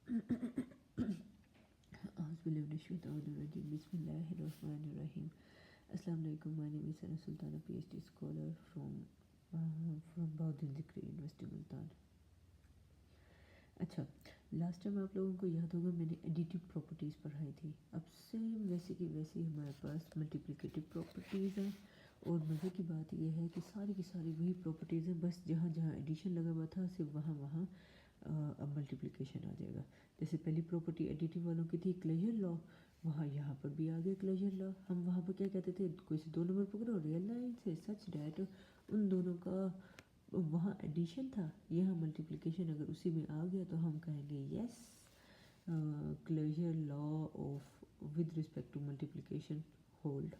Bismillahirrahmanirrahim. Assalamu alaikum. My name is Sana Sultana, PhD scholar from Bauddin Zikri University Multan. अच्छा, last time आप लोगों को याद होगा मैंने एडिटिव प्रॉपर्टीज़ पढ़ाई थी। अब सेम वैसे की वैसी हमारे पास मल्टीप्लिकेटिव प्रॉपर्टीज़ हैं और मज़े की बात यह है कि सारी की सारी वही प्रॉपर्टीज़ हैं, बस जहाँ जहाँ एडिशन लगा हुआ था सिर्फ वहाँ वहाँ अब मल्टीप्लिकेशन आ जाएगा। जैसे पहली प्रॉपर्टी एडिटिव वालों की थी क्लोजर लॉ, वहाँ यहाँ पर भी आ गया क्लोजर लॉ। हम वहाँ पर क्या कहते थे, कोई से दो नंबर पकड़ो रियल लाइन से सच डैट उन दोनों का वहाँ एडिशन था, यहाँ मल्टीप्लिकेशन अगर उसी में आ गया तो हम कहेंगे yes closure law of with respect to multiplication hold.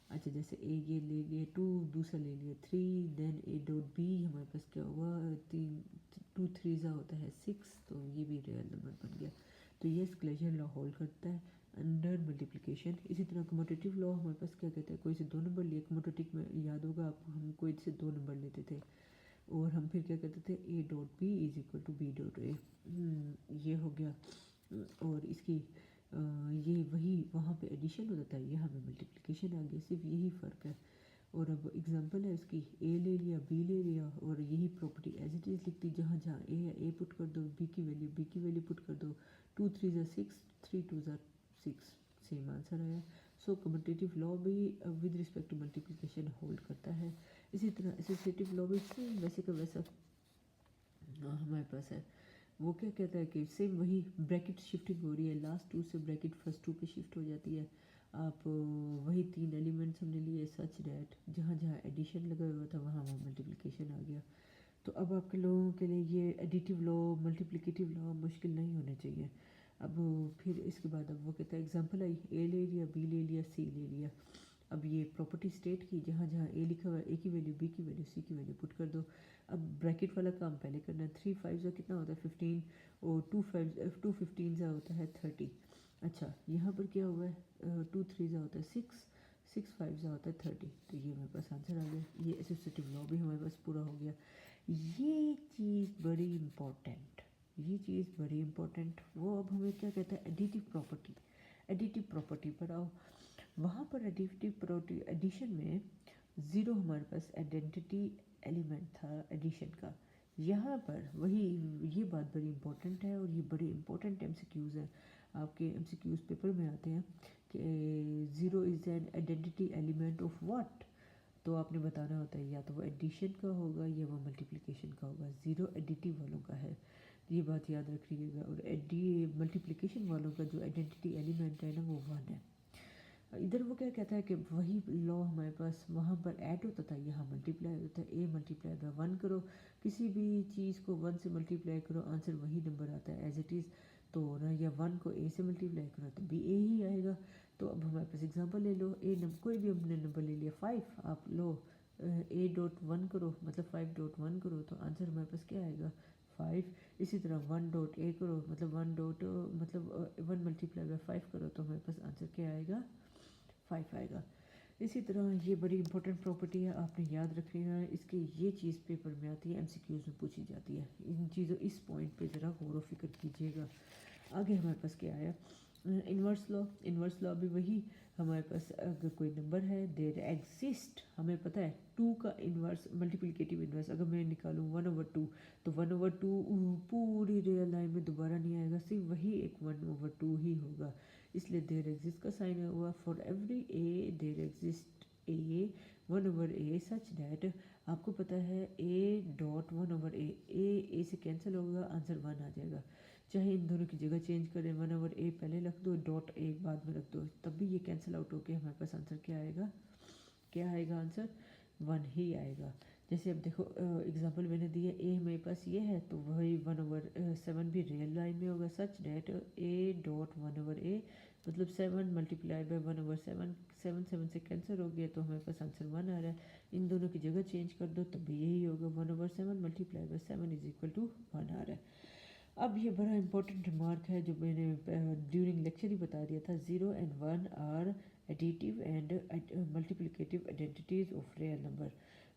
अच्छा, जैसे ए ये ले लिए 2, दूसरा ले लिया 3, देन ए डॉट बी हमारे पास क्या हुआ 3, 2 3 होता है 6, तो ये भी रियल नंबर बन गया। तो यस क्लोजर लॉ होल्ड करता है अंडर मल्टीप्लिकेशन। इसी तरह कम्यूटेटिव लॉ हमारे पास क्या कहते हैं, कोई से दो नंबर लिए, कम्यूटेटिव में याद होगा आपको हम कोई से दो नंबर लेते थे और हम फिर क्या कहते थे A dot B is equal to B dot A, ये हो गया। और इसकी ये वही वहाँ पे एडिशन होता था, यहाँ पे मल्टीप्लिकेशन आ गया, सिर्फ यही फ़र्क है। और अब एग्जांपल है इसकी, ए ले लिया बी ले लिया और यही प्रॉपर्टी एज इट इज़ लिखती, जहाँ जहाँ ए है ए पुट कर दो, बी की वैल्यू पुट कर दो, 2 3 6, 3 2 6, सेम आंसर आया। सो कम्यूटेटिव लॉ भी with respect to multiplication hold करता है। इसी तरह एसोसिएटिव लॉ भी सेम वैसे का वैसा हमारे पास है। वो क्या कहता है कि सेम वही ब्रैकेट शिफ्टिंग हो रही है, लास्ट 2 से ब्रैकेट फर्स्ट 2 पे शिफ्ट हो जाती है। आप वही 3 एलिमेंट्स हमने लिए सच डैट जहाँ जहाँ एडिशन लगा हुआ था वहाँ वहाँ मल्टीप्लिकेशन आ गया। तो अब आपके लोगों के लिए ये एडिटिव लॉ मल्टीप्लिकेटिव लॉ मुश्किल नहीं होने चाहिए। अब फिर इसके बाद अब वो कहता है एग्जांपल आई, ए ले लिया बी ले लिया सी ले लिया। अब ये प्रॉपर्टी स्टेट की, जहाँ जहाँ ए लिखा हुआ है ए की वैल्यू बी की वैल्यू सी की वैल्यू पुट कर दो। अब ब्रैकेट वाला काम पहले करना है। 3 5 कितना होता है 15 और 2 15 होता है 30। अच्छा, यहाँ पर क्या हुआ है 2 3 होता है 6, 6 5 होता है 30, तो ये हमारे पास आंसर आ गया। ये एसोसिएटिव लॉ भी हमारे पास पूरा हो गया। ये चीज़ बड़ी इम्पोर्टेंट, वो अब हमें क्या कहता है एडिटिव प्रॉपर्टी। एडिटिव प्रॉपर्टी पर आओ, वहाँ पर एडिटिव प्रॉपर्टी एडिशन में ज़ीरो हमारे पास आइडेंटिटी एलिमेंट था एडिशन का। यहाँ पर वही ये बात बड़ी इंपॉर्टेंट है और ये बड़े इंपॉर्टेंट एमसीक्यूज़ हैं, आपके एमसीक्यूज़ पेपर में आते हैं कि zero is an identity element of what. तो आपने बताना होता है या तो वो एडिशन का होगा या वो मल्टीप्लिकेशन का होगा। ज़ीरो एडिटिव वालों का है, ये बात याद रखिएगा। और मल्टीप्लिकेशन वालों का जो आइडेंटिटी एलिमेंट है ना वो 1 है। इधर वो क्या कहता है कि वही लॉ हमारे पास वहाँ पर ऐड होता था, यहाँ मल्टीप्लाई होता है। ए मल्टीप्लाई बाय 1 करो, किसी भी चीज़ को 1 से मल्टीप्लाई करो आंसर वही नंबर आता है एज इट इज़। तो ना या 1 को ए से मल्टीप्लाई करो तो भी ए ही आएगा। तो अब हमारे पास एग्जांपल ले लो, ए नंबर कोई भी हमने नंबर ले लिया 5, आप लो ए डॉट 1 करो मतलब 5 डॉट 1 करो तो आंसर हमारे पास क्या आएगा 5। इसी तरह 1 डॉट ए करो मतलब 1 डॉट मतलब 1 मल्टीप्लाई बाय 5 करो तो हमारे पास आंसर क्या आएगा 5 आएगा। इसी तरह ये बड़ी इंपॉर्टेंट प्रॉपर्टी है, आपने याद रखनी है। इसकी ये चीज़ पेपर में आती है, एमसीक्यूज़ में पूछी जाती है। इन चीज़ों इस पॉइंट पे ज़रा गौर व फिक्र कीजिएगा। आगे हमारे पास क्या आया इन्वर्स लॉ भी वही हमारे पास, अगर कोई नंबर है देर एग्जिस्ट, हमें पता है 2 का इन्वर्स मल्टीप्लिकेटिव इन्वर्स अगर मैं निकालूँ 1/2 तो 1/2 पूरी रियल लाइन में दोबारा नहीं आएगा, सिर्फ वही एक 1/2 ही होगा। इसलिए देर एग्जिस्ट का साइन हुआ for every A there exist A 1/a such that आपको पता है ए डॉट 1/a ए से कैंसिल होगा आंसर 1 आ जाएगा। चाहे इन दोनों की जगह चेंज करें 1/a पहले रख दो डॉट ए बाद में रख दो, तब भी ये कैंसिल आउट होके हमारे पास आंसर क्या आएगा आंसर 1 ही आएगा। जैसे अब देखो एग्जांपल मैंने दिया, ए मेरे पास ये है तो वही 1/7 भी रियल लाइन में होगा such that A dot 1/a मतलब 7 मल्टीप्लाई बाय 1/7, 7 से कैंसिल हो गया तो हमारे पास आंसर 1 आ रहा है। इन दोनों की जगह चेंज कर दो तब भी यही होगा 1/7 multiply by 7 is equal to 1 आ रहा है। अब ये बड़ा इंपॉर्टेंट रिमार्क है जो मैंने ड्यूरिंग लेक्चर ही बता दिया था, 0 and 1 are additive and multiplicative identities of real number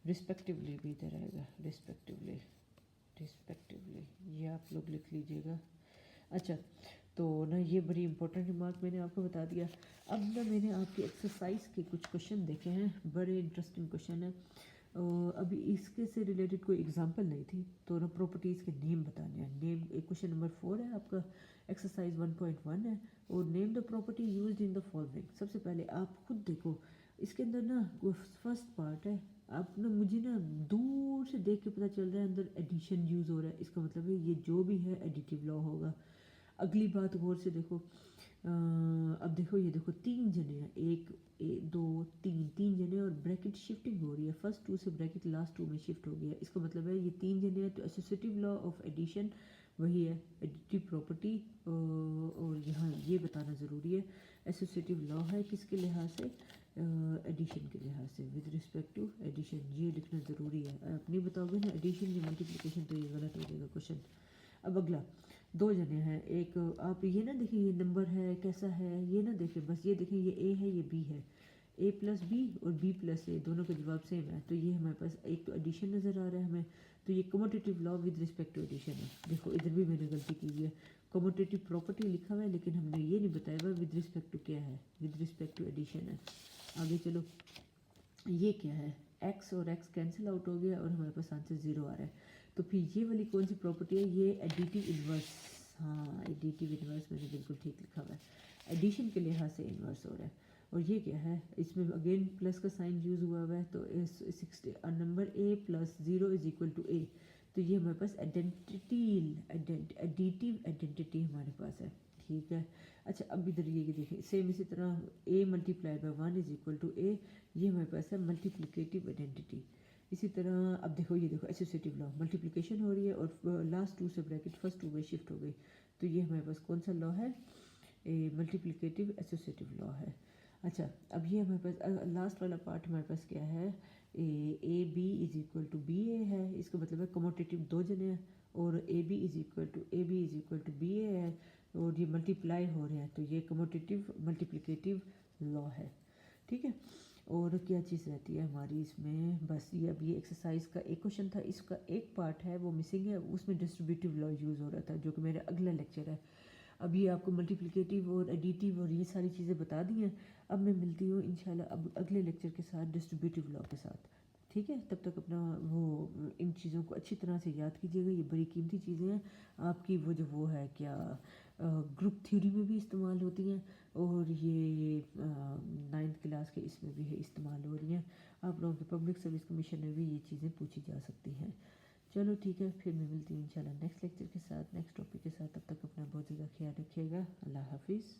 respectively भी इधर आएगा रिस्पेक्टिवली, ये आप लोग लिख लीजिएगा। अच्छा, तो ना ये बड़ी इंपॉर्टेंट रिमार्क मैंने आपको बता दिया। अब ना मैंने आपकी एक्सरसाइज के कुछ क्वेश्चन देखे हैं, बड़े इंटरेस्टिंग क्वेश्चन है। अभी इसके से रिलेटेड कोई एग्जांपल नहीं थी, तो ना प्रॉपर्टीज़ के नेम बताने हैं। नेम क्वेश्चन नंबर 4 है आपका, एक्सरसाइज 1.1 है, और name the property used in the following. सबसे पहले आप खुद देखो, इसके अंदर ना फर्स्ट पार्ट है, आप ना मुझे ना दूर से देख के पता चल रहा है अंदर एडिशन यूज़ हो रहा है, इसका मतलब है ये जो भी है एडिटिव लॉ होगा। अगली बात गौर से देखो, अब देखो ये देखो 3 जने हैं, दो तीन जने, और ब्रैकेट शिफ्टिंग हो रही है, फर्स्ट 2 से ब्रैकेट लास्ट 2 में शिफ्ट हो गया। इसका मतलब है ये 3 जने हैं, तो एसोसिएटिव लॉ ऑफ एडिशन वही है, एडिटिव प्रॉपर्टी। और यहाँ ये बताना ज़रूरी है, एसोसिएटिव लॉ है किसके लिहाज से, एडिशन के लिहाज से, विद रिस्पेक्ट टू एडिशन, ये लिखना ज़रूरी है। आप नहीं बताओगे ना एडिशन या मल्टीप्लिकेशन तो ये गलत हो जाएगा क्वेश्चन। अब अगला, 2 जने हैं, एक आप ये ना देखें ये नंबर है कैसा है, ये ना देखें, बस ये देखें ये ए है ये बी है, ए प्लस बी और बी प्लस ए, दोनों का जवाब सेम है, तो ये हमारे पास एक तो एडिशन नज़र आ रहा है हमें, तो ये commutative law with respect to addition है। देखो इधर भी मैंने गलती की हुई है, कमोटेटिव प्रॉपर्टी लिखा हुआ है लेकिन हमने ये नहीं बताया हुआ विद रिस्पेक्ट टू क्या है, विद रिस्पेक्ट टू एडिशन है। आगे चलो, ये क्या है, एक्स और एक्स कैंसिल आउट हो गया और हमारे पास आंसर 0 आ रहा है। तो फिर ये वाली कौन सी प्रॉपर्टी है, ये एडिटिव इन्वर्स, हाँ एडिटिव इन्वर्स मैंने बिल्कुल ठीक लिखा हुआ है, एडिशन के लिहाज से इन्वर्स हो रहा है। और ये क्या है, इसमें अगेन प्लस का साइन यूज़ हुआ हुआ है, तो 60 number A plus 0 is equal to A, तो ये हमारे पास एडिटिव आइडेंटिटी हमारे पास है, ठीक है। अच्छा अब इधर ये देखिए सेम इसी तरह A multiply by 1 is equal to A, ये हमारे पास है मल्टीप्लिकेटिव आइडेंटिटी। इसी तरह अब देखो ये देखो एसोसिएटिव लॉ, मल्टीप्लिकेशन हो रही है और लास्ट 2 से ब्रैकेट फर्स्ट 2 में शिफ्ट हो गई, तो ये हमारे पास कौन सा लॉ है, ए मल्टीप्लिकेटिव एसोसिएटिव लॉ है। अच्छा अब ये हमारे पास लास्ट वाला पार्ट हमारे पास क्या है, A B is equal to B A है, इसका मतलब है कमोटेटिव 2 जने हैं, और A B is equal to B A है, और ये मल्टीप्लाई हो रहे हैं, तो ये कमोटेटिव मल्टीप्लिकेटिव लॉ है, ठीक है। और क्या चीज़ रहती है हमारी इसमें, बस ये अब ये एक्सरसाइज का एक क्वेश्चन था, इसका एक पार्ट है वो मिसिंग है, उसमें डिस्ट्रीब्यूटिव लॉ यूज़ हो रहा था जो कि मेरा अगला लेक्चर है। अब ये आपको मल्टीप्लिकेटिव और एडिटिव और ये सारी चीज़ें बता दी हैं। अब मैं मिलती हूँ इंशाल्लाह अब अगले लेक्चर के साथ डिस्ट्रीब्यूटिव लॉ के साथ, ठीक है। तब तक अपना वो इन चीज़ों को अच्छी तरह से याद कीजिएगा, ये बड़ी कीमती चीज़ें हैं आपकी, वो है क्या, ग्रुप थ्योरी में भी इस्तेमाल होती हैं, और ये 9th क्लास के इसमें भी है इस्तेमाल हो रही हैं, आप लोगों के पब्लिक सर्विस कमीशन में भी ये चीज़ें पूछी जा सकती हैं। चलो ठीक है, फिर मैं मिलती हूँ इंशाल्लाह नेक्स्ट लेक्चर के साथ, नेक्स्ट टॉपिक के साथ, तब तक अपना बहुत ज़्यादा ख्याल रखिएगा, अल्लाह हाफिज़।